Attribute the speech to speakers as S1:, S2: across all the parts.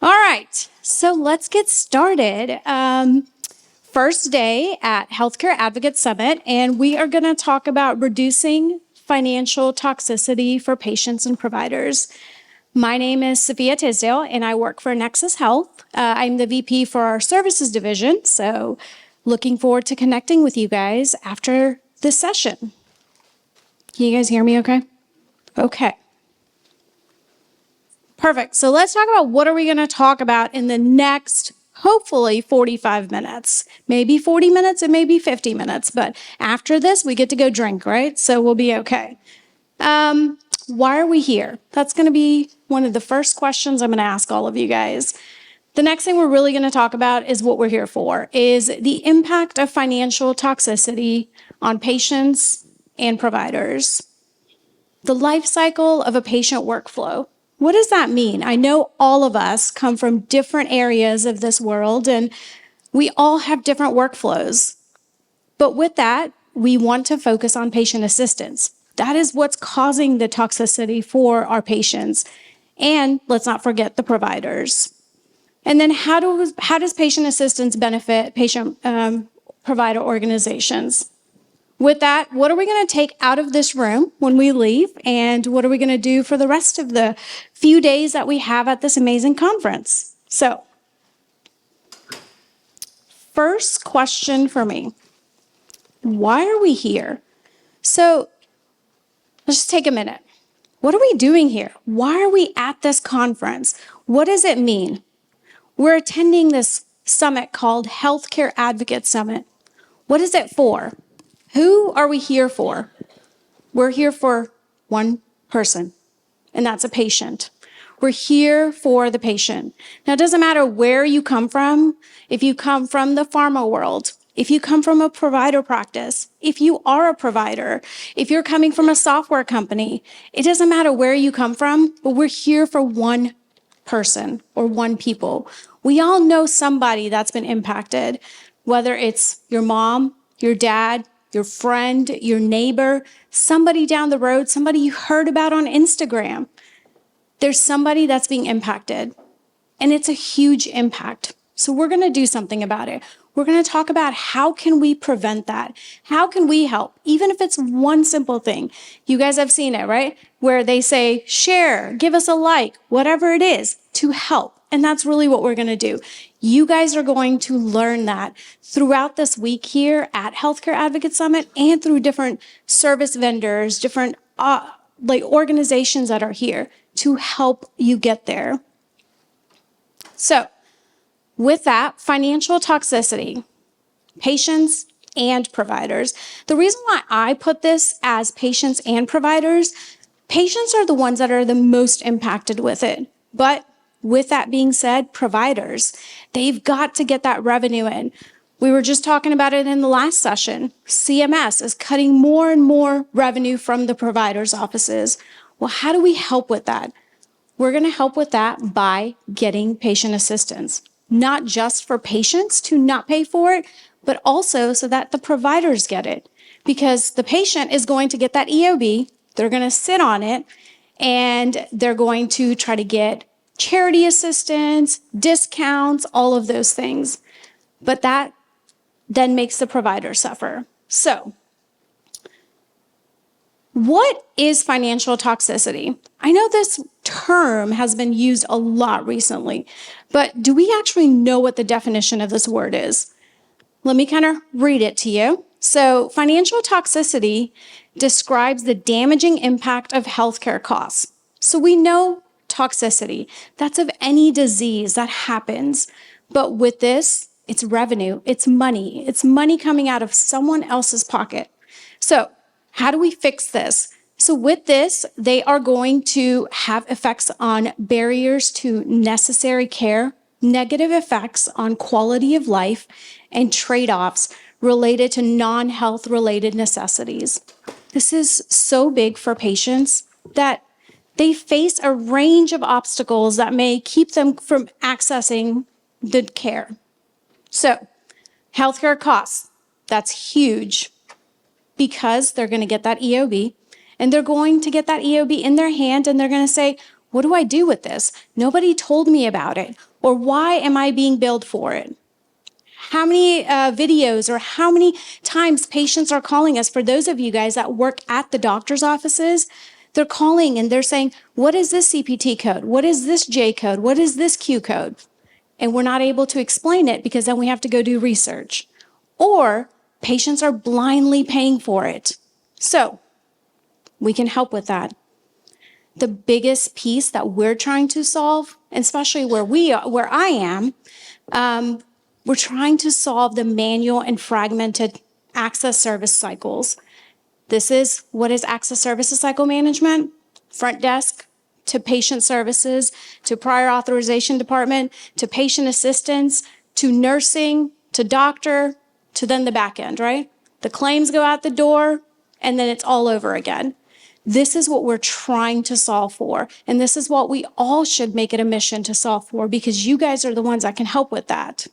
S1: All right, so let's get started. First day at Healthcare Advocate Summit, and we are going to talk about reducing financial toxicity for patients and providers. My name is Sophia Tisdale, and I work for Nexus Health. I'm the VP for our services division, so looking forward to connecting with you guys after this session. Can you guys hear me okay? Okay. Perfect. So let's talk about what are we going to talk about in the next, hopefully, 45 minutes. Maybe 40 minutes, it may be 50 minutes, but after this, we get to go drink, right? So we'll be okay. Why are we here? That's going to be one of the first questions I'm going to ask all of you guys. The next thing we're really going to talk about is what we're here for, is the impact of financial toxicity on patients and providers. The life cycle of a patient workflow. What does that mean? I know all of us come from different areas of this world, and we all have different workflows. But with that, we want to focus on patient assistance. That is what's causing the toxicity for our patients. And let's not forget the providers. And then how does patient assistance benefit patient provider organizations? With that, what are we going to take out of this room when we leave? And what are we going to do for the rest of the few days that we have at this amazing conference? So, first question for me. Why are we here? So, let's just take a minute. What are we doing here? Why are we at this conference? What does it mean? We're attending this summit called Healthcare Advocate Summit. What is it for? Who are we here for? We're here for one person, and that's a patient. We're here for the patient. Now, it doesn't matter where you come from, if you come from the pharma world, if you come from a provider practice, if you are a provider, if you're coming from a software company, it doesn't matter where you come from, but we're here for one person or one people. We all know somebody that's been impacted, whether it's your mom, your dad, your friend, your neighbor, somebody down the road, somebody you heard about on Instagram. There's somebody that's being impacted, and it's a huge impact. So we're going to do something about it. We're going to talk about how can we prevent that? How can we help? Even if it's one simple thing. You guys have seen it, right? Where they say, share, give us a like, whatever it is, to help. And that's really what we're going to do. You guys are going to learn that throughout this week here at Healthcare Advocate Summit and through different service vendors, different organizations that are here to help you get there. So with that, financial toxicity, patients and providers. The reason why I put this as patients and providers, patients are the ones that are the most impacted with it. But with that being said, providers, they've got to get that revenue in. We were just talking about it in the last session. CMS is cutting more and more revenue from the providers' offices. Well, how do we help with that? We're going to help with that by getting patient assistance, not just for patients to not pay for it, but also so that the providers get it. Because the patient is going to get that EOB, they're going to sit on it, and they're going to try to get charity assistance, discounts, all of those things. But that then makes the provider suffer. So, what is financial toxicity? I know this term has been used a lot recently, but do we actually know what the definition of this word is? Let me kind of read it to you. So, financial toxicity describes the damaging impact of healthcare costs. So we know toxicity, that's of any disease that happens. But with this, it's revenue, it's money coming out of someone else's pocket. So how do we fix this? So with this, they are going to have effects on barriers to necessary care, negative effects on quality of life, and trade-offs related to non-health related necessities. This is so big for patients that they face a range of obstacles that may keep them from accessing the care. So, healthcare costs, that's huge because they're going to get that EOB, and they're going to get that EOB in their hand, and they're going to say, what do I do with this? Nobody told me about it. Or why am I being billed for it? How many videos or how many times patients are calling us? For those of you guys that work at the doctor's offices, they're calling and they're saying, what is this CPT code? What is this J code? What is this Q code? And we're not able to explain it because then we have to go do research. Or patients are blindly paying for it. So we can help with that. The biggest piece that we're trying to solve, especially where I am, we're trying to solve the manual and fragmented access service cycles. What is access services cycle management? Front desk to patient services, to prior authorization department, to patient assistance, to nursing, to doctor, to then the back end, right? The claims go out the door, and then it's all over again. This is what we're trying to solve for, and this is what we all should make it a mission to solve for, because you guys are the ones that can help with that.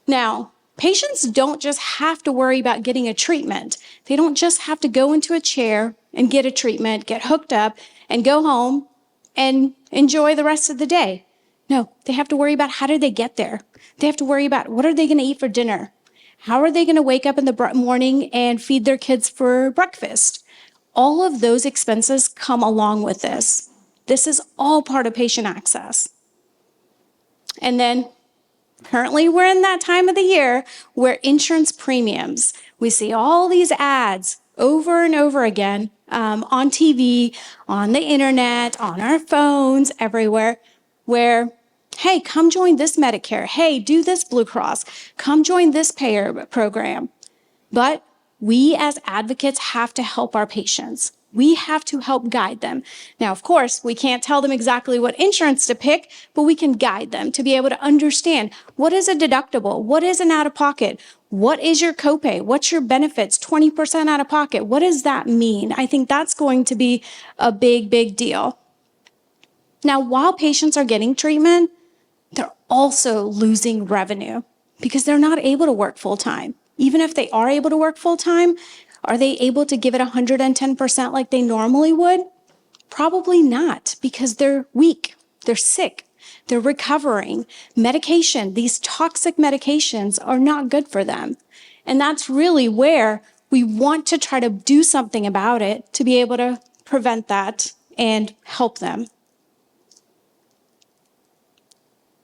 S1: Now, patients don't just have to worry about getting a treatment. They don't just have to go into a chair and get a treatment, get hooked up, and go home and enjoy the rest of the day. No, they have to worry about how do they get there. They have to worry about what are they going to eat for dinner? How are they going to wake up in the morning and feed their kids for breakfast? All of those expenses come along with this. This is all part of patient access. And then currently, we're in that time of the year where insurance premiums, we see all these ads over and over again on TV, on the internet, on our phones, everywhere, where, hey, come join this Medicare. Hey, do this Blue Cross. Come join this payer program. But we as advocates have to help our patients. We have to help guide them. Now, of course, we can't tell them exactly what insurance to pick, but we can guide them to be able to understand what is a deductible, what is an out-of-pocket, what is your copay, what's your benefits, 20% out of pocket. What does that mean? I think that's going to be a big, big deal. Now, while patients are getting treatment, they're also losing revenue because they're not able to work full-time. Even if they are able to work full-time, are they able to give it 110% like they normally would? Probably not, because they're weak, they're sick, they're recovering. Medication, these toxic medications are not good for them. And that's really where we want to try to do something about it to be able to prevent that and help them.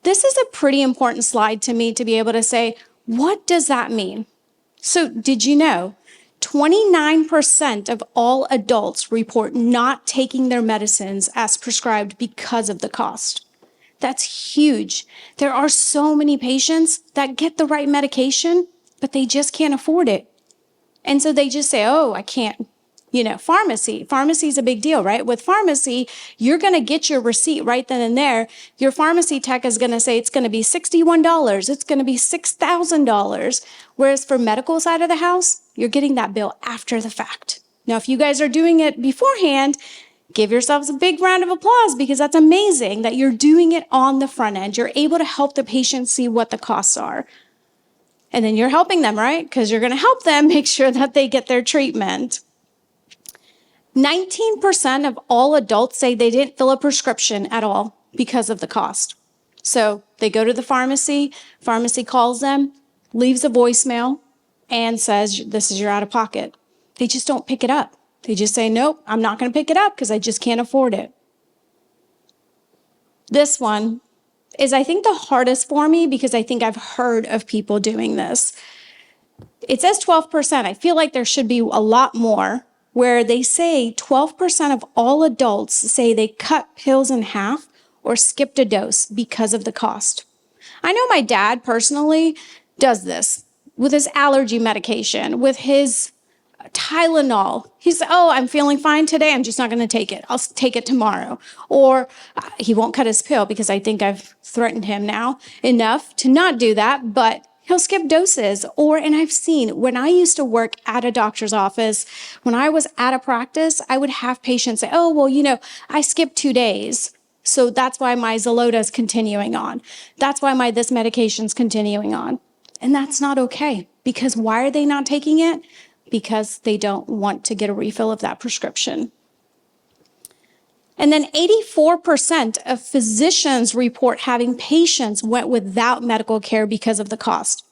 S1: This is a pretty important slide to me to be able to say, what does that mean? So did you know 29% of all adults report not taking their medicines as prescribed because of the cost? That's huge. There are so many patients that get the right medication, but they just can't afford it. And so they just say, oh, I can't. Pharmacy is a big deal, right? With pharmacy, you're going to get your receipt right then and there. Your pharmacy tech is going to say it's going to be $61. It's going to be $6,000. Whereas for medical side of the house, you're getting that bill after the fact. Now, if you guys are doing it beforehand, give yourselves a big round of applause because that's amazing that you're doing it on the front end. You're able to help the patient see what the costs are. And then you're helping them, right? Because you're going to help them make sure that they get their treatment. 19% of all adults say they didn't fill a prescription at all because of the cost. So they go to the pharmacy calls them, leaves a voicemail, and says, this is your out-of-pocket. They just don't pick it up. They just say, nope, I'm not going to pick it up because I just can't afford it. This one is, I think, the hardest for me because I think I've heard of people doing this. It says 12%. I feel like there should be a lot more, where they say 12% of all adults say they cut pills in half or skipped a dose because of the cost. I know my dad personally does this with his allergy medication, with his Tylenol. He's, oh, I'm feeling fine today. I'm just not going to take it. I'll take it tomorrow. Or he won't cut his pill because I think I've threatened him now enough to not do that, but he'll skip doses. And I've seen when I used to work at a doctor's office, when I was at a practice, I would have patients say, oh, well, I skipped 2 days. So that's why my Xeloda is continuing on. That's why this medication's continuing on. And that's not okay. Because why are they not taking it? Because they don't want to get a refill of that prescription. And then 84% of physicians report having patients went without medical care because of the cost.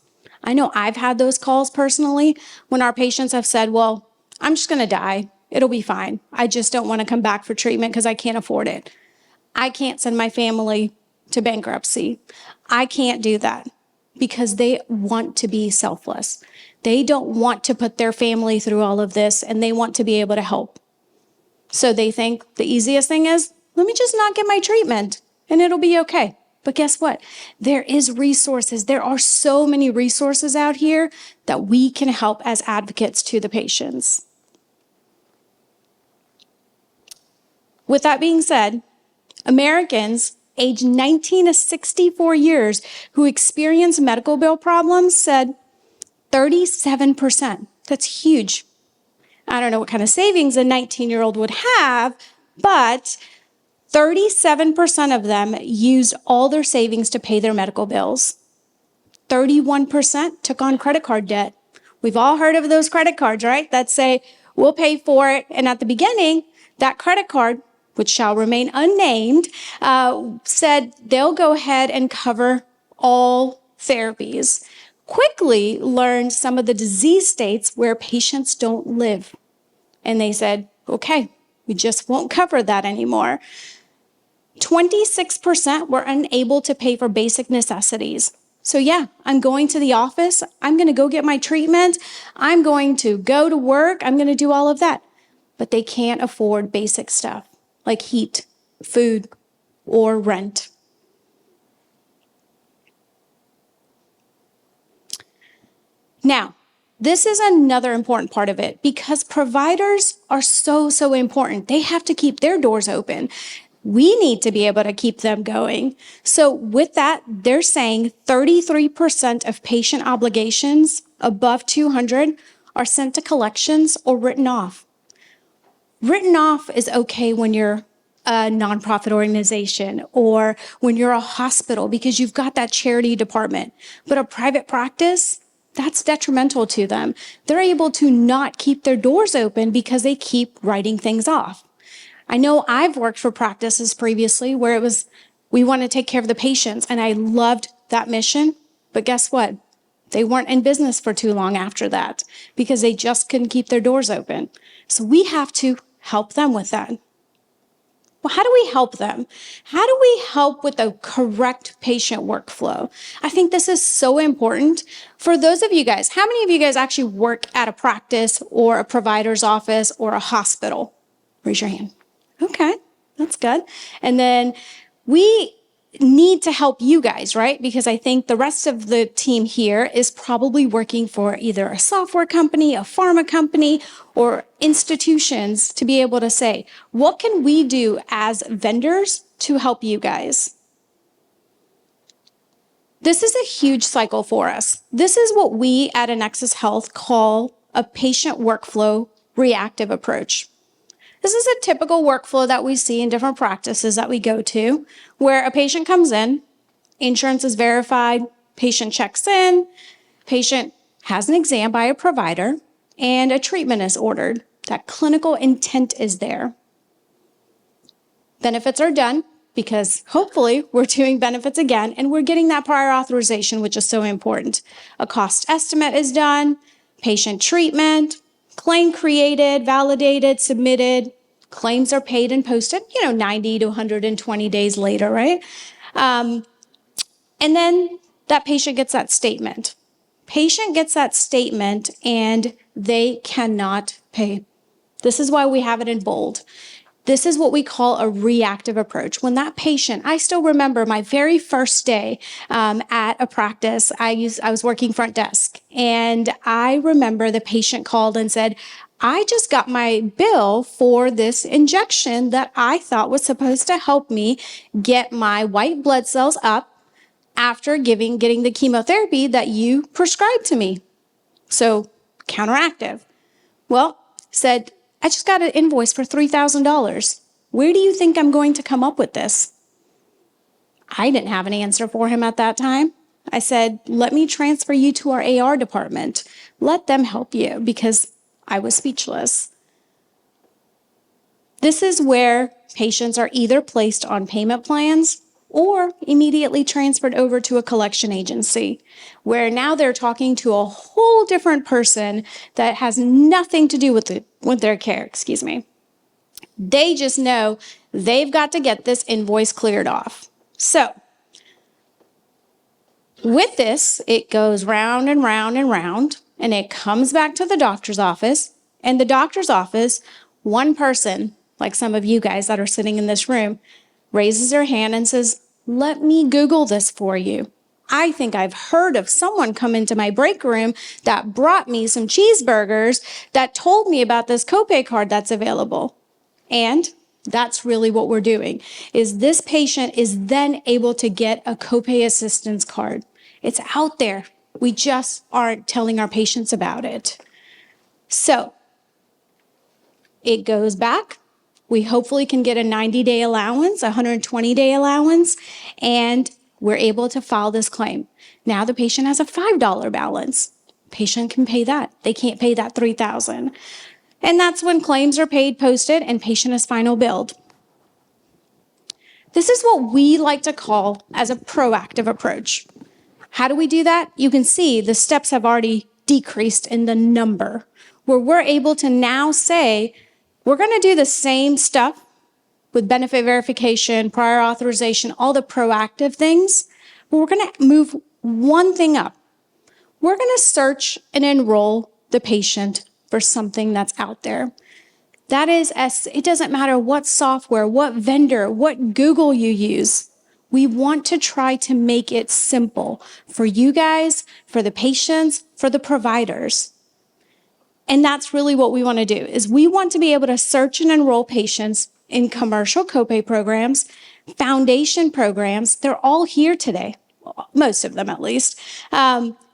S1: I know I've had those calls personally when our patients have said, well, I'm just going to die. It'll be fine. I just don't want to come back for treatment because I can't afford it. I can't send my family to bankruptcy. I can't do that because they want to be selfless. They don't want to put their family through all of this, and they want to be able to help. So they think the easiest thing is, let me just not get my treatment and it'll be okay. But guess what? There is resources. There are so many resources out here that we can help as advocates to the patients. With that being said, Americans aged 19 to 64 years who experience medical bill problems said 37%. That's huge. I don't know what kind of savings a 19-year-old would have, but 37% of them used all their savings to pay their medical bills. 31% took on credit card debt. We've all heard of those credit cards, right? That say, we'll pay for it. And at the beginning, that credit card, which shall remain unnamed, said they'll go ahead and cover all therapies. Quickly learned some of the disease states where patients don't live. And they said, okay, we just won't cover that anymore. 26% were unable to pay for basic necessities. So yeah, I'm going to the office. I'm going to go get my treatment. I'm going to go to work. I'm going to do all of that. But they can't afford basic stuff like heat, food, or rent. Now, this is another important part of it because providers are so important. They have to keep their doors open. We need to be able to keep them going. So with that, they're saying 33% of patient obligations above 200 are sent to collections or written off. Written off is okay when you're a nonprofit organization or when you're a hospital because you've got that charity department. But a private practice, that's detrimental to them. They're able to not keep their doors open because they keep writing things off. I know I've worked for practices previously where it was, we want to take care of the patients, and I loved that mission. But guess what? They weren't in business for too long after that because they just couldn't keep their doors open. So we have to help them with that. Well, how do we help them? How do we help with the correct patient workflow? I think this is so important. For those of you guys, how many of you guys actually work at a practice or a provider's office or a hospital? Raise your hand. Okay, that's good. And then we need to help you guys, right? Because I think the rest of the team here is probably working for either a software company, a pharma company, or institutions to be able to say, what can we do as vendors to help you guys? This is a huge cycle for us. This is what we at Annexus Health call a patient workflow reactive approach. This is a typical workflow that we see in different practices that we go to, where a patient comes in, insurance is verified, patient checks in, patient has an exam by a provider, and a treatment is ordered. That clinical intent is there. Benefits are done because hopefully we're doing benefits again and we're getting that prior authorization, which is so important. A cost estimate is done, patient treatment, claim created, validated, submitted, claims are paid and posted, 90 to 120 days later, right? And then that patient gets that statement. Patient gets that statement and they cannot pay. This is why we have it in bold. This is what we call a reactive approach. When that patient, I still remember my very first day at a practice, I was working front desk, and I remember the patient called and said, I just got my bill for this injection that I thought was supposed to help me get my white blood cells up after getting the chemotherapy that you prescribed to me. So counteractive. Well, said, I just got an invoice for $3,000. Where do you think I'm going to come up with this? I didn't have an answer for him at that time. I said, let me transfer you to our AR department. Let them help you, because I was speechless. This is where patients are either placed on payment plans or immediately transferred over to a collection agency, where now they're talking to a whole different person that has nothing to do with their care, They just know they've got to get this invoice cleared off. So with this, it goes round and round and round, and it comes back to the doctor's office. And the doctor's office, one person, like some of you guys that are sitting in this room, raises their hand and says, "Let me Google this for you. I think I've heard of someone come into my break room that brought me some cheeseburgers that told me about this copay card that's available." And that's really what we're doing, is this patient is then able to get a copay assistance card. It's out there. We just aren't telling our patients about it. So it goes back. We hopefully can get a 90-day allowance, a 120-day allowance, and we're able to file this claim. Now the patient has a $5 balance. Patient can pay that. They can't pay that $3,000. And that's when claims are paid, posted, and patient is final billed. This is what we like to call as a proactive approach. How do we do that? You can see the steps have already decreased in the number, where we're able to now say, we're going to do the same stuff with benefit verification, prior authorization, all the proactive things, but we're going to move one thing up. We're going to search and enroll the patient for something that's out there. That is, it doesn't matter what software, what vendor, what Google you use. We want to try to make it simple for you guys, for the patients, for the providers. And that's really what we want to do, is we want to be able to search and enroll patients in commercial copay programs, foundation programs. They're all here today, most of them at least,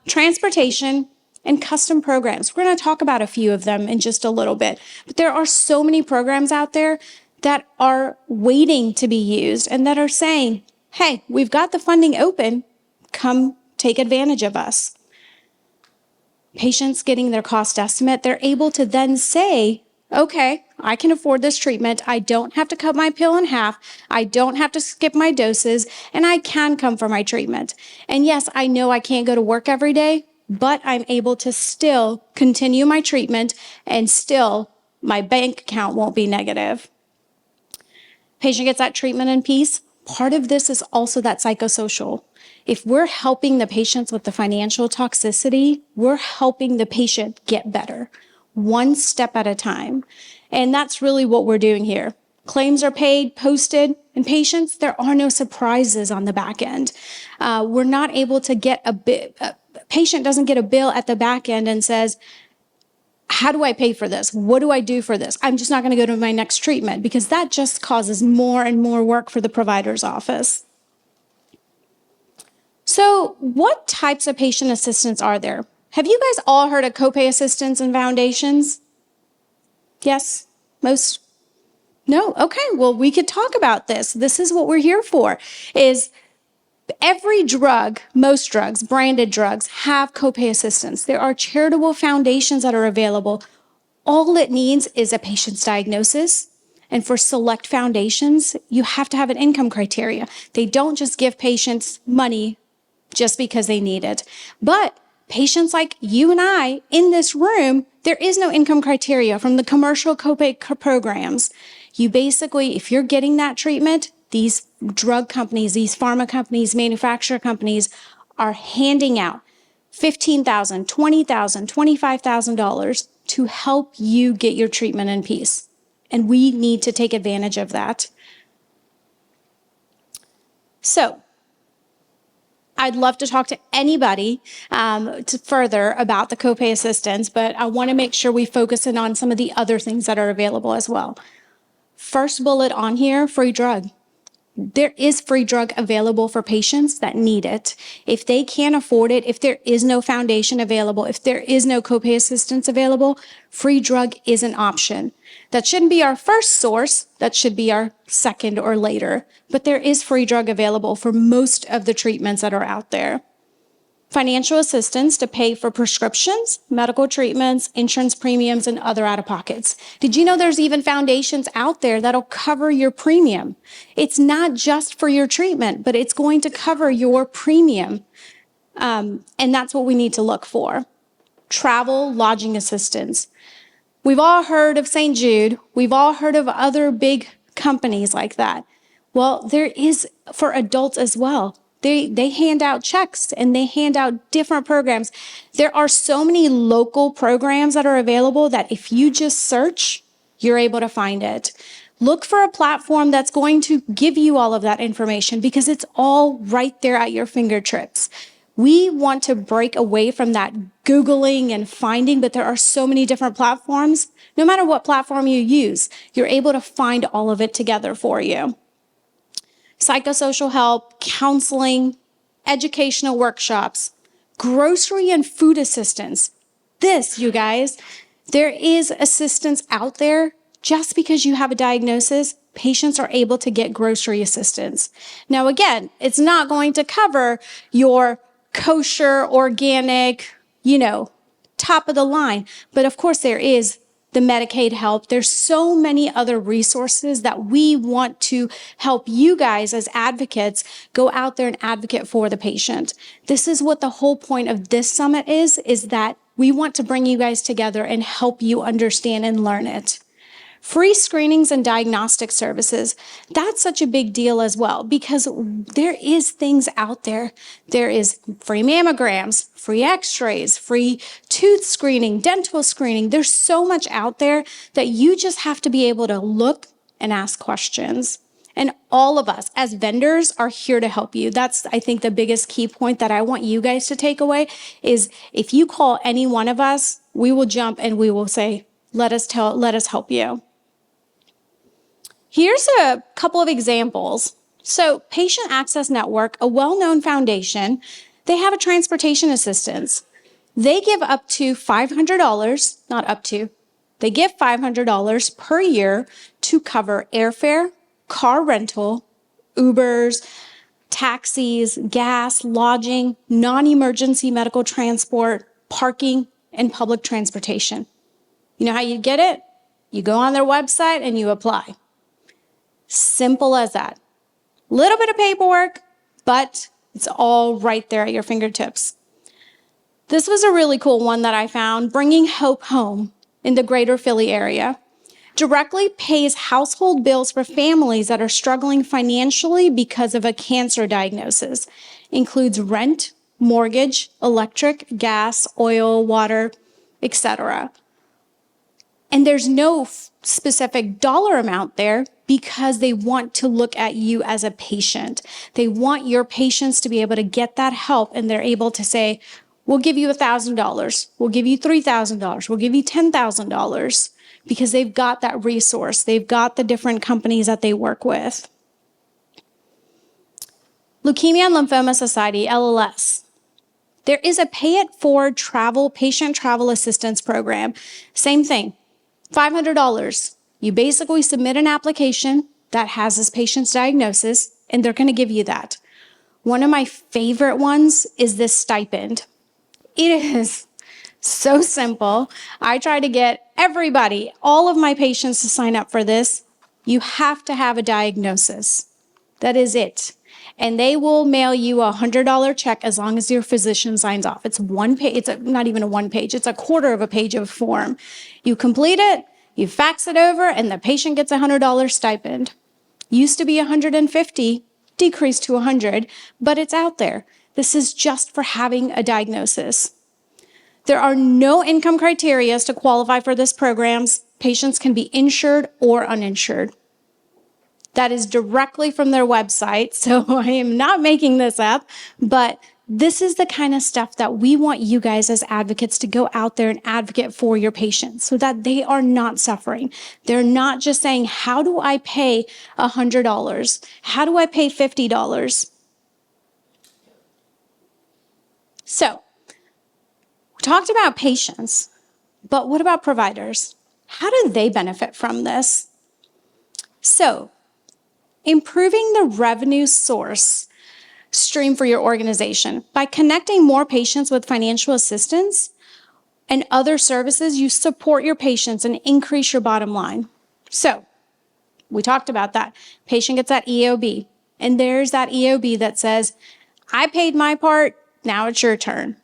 S1: transportation, and custom programs. We're going to talk about a few of them in just a little bit. But there are so many programs out there that are waiting to be used and that are saying, hey, we've got the funding open. Come take advantage of us. Patients getting their cost estimate, they're able to then say, okay, I can afford this treatment. I don't have to cut my pill in half. I don't have to skip my doses, and I can come for my treatment. And yes, I know I can't go to work every day, but I'm able to still continue my treatment and still my bank account won't be negative. Patient gets that treatment in peace. Part of this is also that psychosocial. If we're helping the patients with the financial toxicity, we're helping the patient get better, one step at a time. And that's really what we're doing here. Claims are paid, posted, and patients, there are no surprises on the back end. We're not able to get patient doesn't get a bill at the back end and says, how do I pay for this? What do I do for this? I'm just not going to go to my next treatment, because that just causes more and more work for the provider's office. So what types of patient assistance are there? Have you guys all heard of copay assistance and foundations? Yes? Most? No? Okay, well, we could talk about this. This is what we're here for, is every drug, most drugs, branded drugs, have copay assistance. There are charitable foundations that are available. All it needs is a patient's diagnosis. And for select foundations, you have to have an income criteria. They don't just give patients money just because they need it. But patients like you and I in this room, there is no income criteria from the commercial copay programs. You basically, if you're getting that treatment, these drug companies, these pharma companies, manufacturer companies are handing out $15,000, $20,000, $25,000 to help you get your treatment in peace. And we need to take advantage of that. So I'd love to talk to anybody further about the copay assistance, but I want to make sure we focus in on some of the other things that are available as well. First bullet on here, free drug. There is free drug available for patients that need it. If they can't afford it, if there is no foundation available, if there is no copay assistance available, free drug is an option. That shouldn't be our first source. That should be our second or later. But there is free drug available for most of the treatments that are out there. financial assistance to pay for prescriptions, medical treatments, insurance premiums, and other out-of-pockets. Did you know there's even foundations out there that'll cover your premium? It's not just for your treatment, but it's going to cover your premium. And that's what we need to look for. Travel, lodging assistance. We've all heard of St. Jude. We've all heard of other big companies like that. Well, there is for adults as well. They hand out checks and they hand out different programs. There are so many local programs that are available that if you just search, you're able to find it. Look for a platform that's going to give you all of that information because it's all right there at your fingertips. We want to break away from that Googling and finding, but there are so many different platforms. No matter what platform you use, you're able to find all of it together for you. Psychosocial help, counseling, educational workshops, grocery and food assistance. This, you guys, there is assistance out there. Just because you have a diagnosis, patients are able to get grocery assistance. Now, again, it's not going to cover your kosher, organic, top of the line. But of course, there is the Medicaid help. There's so many other resources that we want to help you guys as advocates go out there and advocate for the patient. This is what the whole point of this summit is that we want to bring you guys together and help you understand and learn it. Free screenings and diagnostic services, that's such a big deal as well because there is things out there. There is free mammograms, free x-rays, free tooth screening, dental screening. There's so much out there that you just have to be able to look and ask questions. And all of us as vendors are here to help you. That's, I think, the biggest key point that I want you guys to take away is if you call any one of us, we will jump and we will say, let us help you. Here's a couple of examples. So Patient Access Network, a well-known foundation, they have a transportation assistance. They give up to $500, not up to, they give $500 per year to cover airfare, car rental, Ubers, taxis, gas, lodging, non-emergency medical transport, parking, and public transportation. You know how you get it? You go on their website and you apply. Simple as that. Little bit of paperwork, but it's all right there at your fingertips. This was a really cool one that I found, Bringing Hope Home in the greater Philly area. Directly pays household bills for families that are struggling financially because of a cancer diagnosis. Includes rent, mortgage, electric, gas, oil, water, etc. And there's no specific dollar amount there because they want to look at you as a patient. They want your patients to be able to get that help, and they're able to say, we'll give you $1,000, we'll give you $3,000, we'll give you $10,000 because they've got that resource. They've got the different companies that they work with. Leukemia and Lymphoma Society, LLS. There is a pay-it-forward patient travel assistance program. Same thing. $500. You basically submit an application that has this patient's diagnosis, and they're going to give you that. One of my favorite ones is this stipend. It is so simple. I try to get everybody, all of my patients to sign up for this. You have to have a diagnosis. That is it. And they will mail you a $100 check as long as your physician signs off. It's one page. It's not even a one page. It's a quarter of a page of form. You complete it, you fax it over, and the patient gets a $100 stipend. Used to be $150, decreased to $100, but it's out there. This is just for having a diagnosis. There are no income criteria to qualify for this program. Patients can be insured or uninsured. That is directly from their website, so I am not making this up, but this is the kind of stuff that we want you guys as advocates to go out there and advocate for your patients so that they are not suffering. They're not just saying, how do I pay $100? How do I pay $50? So, we talked about patients, but what about providers? How do they benefit from this? So, improving the revenue source stream for your organization. By connecting more patients with financial assistance and other services, you support your patients and increase your bottom line. So we talked about that. Patient gets that EOB, and there's that EOB that says, I paid my part, now it's your turn.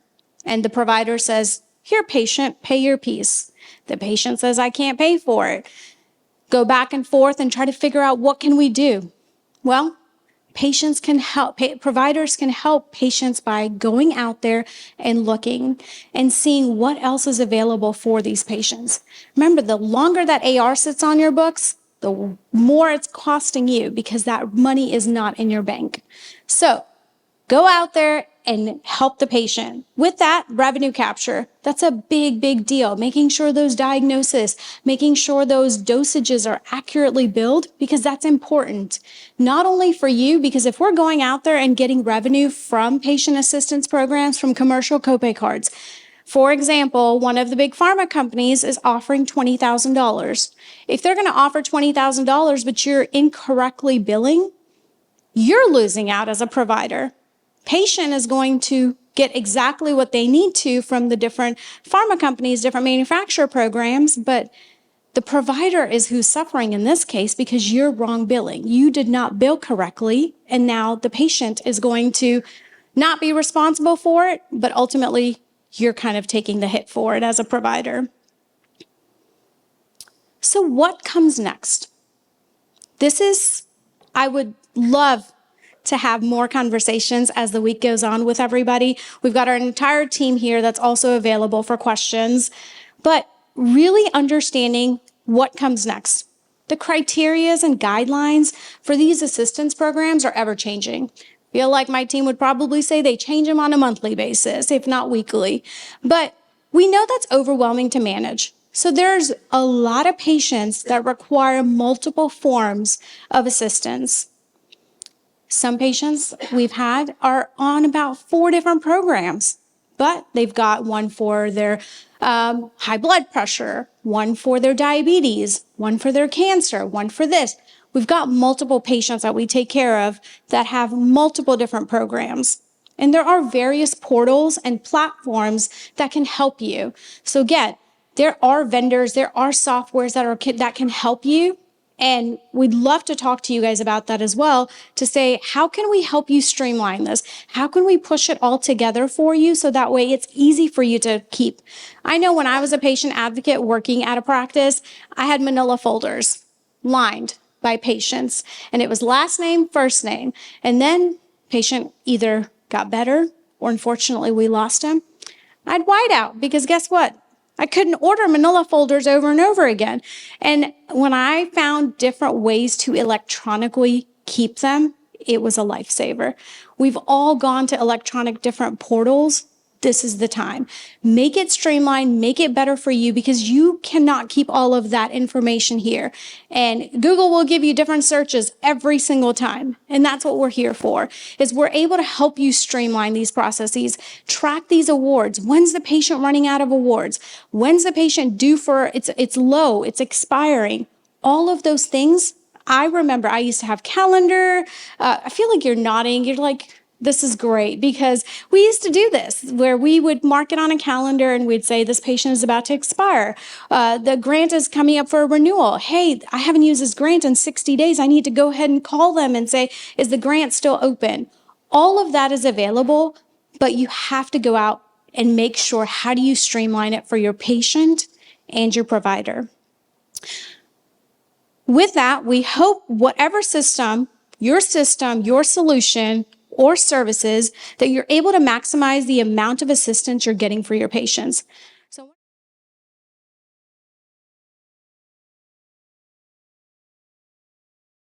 S1: And the provider says, here, patient, pay your piece. The patient says, I can't pay for it. Go back and forth and try to figure out, what can we do? Well, patients can help, providers can help patients by going out there and looking and seeing what else is available for these patients. Remember, the longer that AR sits on your books, the more it's costing you, because that money is not in your bank. So go out there and help the patient. With that, revenue capture, that's a big, big deal. Making sure those diagnoses, making sure those dosages are accurately billed, because that's important. Not only for you, because if we're going out there and getting revenue from patient assistance programs, from commercial copay cards, for example, one of the big pharma companies is offering $20,000. If they're going to offer $20,000, but you're incorrectly billing, you're losing out as a provider. Patient is going to get exactly what they need to from the different pharma companies, different manufacturer programs, but the provider is who's suffering in this case, because you're wrong billing. You did not bill correctly, and now the patient is going to not be responsible for it, but ultimately you're kind of taking the hit for it as a provider. So what comes next? I would love to have more conversations as the week goes on with everybody. We've got our entire team here that's also available for questions, but really understanding what comes next. The criterias and guidelines for these assistance programs are ever changing. I feel like my team would probably say they change them on a monthly basis, if not weekly. But we know that's overwhelming to manage. So there's a lot of patients that require multiple forms of assistance. Some patients we've had are on about 4 different programs, but they've got one for their high blood pressure, one for their diabetes, one for their cancer, one for this. We've got multiple patients that we take care of that have multiple different programs. And there are various portals and platforms that can help you. So again, there are vendors, there are softwares that can help you. And we'd love to talk to you guys about that as well, to say, how can we help you streamline this? How can we push it all together for you so that way it's easy for you to keep? I know when I was a patient advocate working at a practice, I had manila folders lined by patients, and it was last name, first name. And then patient either got better or unfortunately we lost him. I'd white out, because guess what? I couldn't order manila folders over and over again. And when I found different ways to electronically keep them, it was a lifesaver. We've all gone to electronic different portals. This is the time. Make it streamlined, make it better for you, because you cannot keep all of that information here. And Google will give you different searches every single time. And that's what we're here for, is we're able to help you streamline these processes, track these awards. When's the patient running out of awards? When's the patient due for, it's low, it's expiring? All of those things. I remember I used to have calendar. I feel like you're nodding. You're like, this is great, because we used to do this where we would mark it on a calendar and we'd say this patient is about to expire. The grant is coming up for a renewal. Hey, I haven't used this grant in 60 days. I need to go ahead and call them and say, is the grant still open? All of that is available, but you have to go out and make sure, how do you streamline it for your patient and your provider? With that, we hope whatever system, your solution, or services, that you're able to maximize the amount of assistance you're getting for your patients.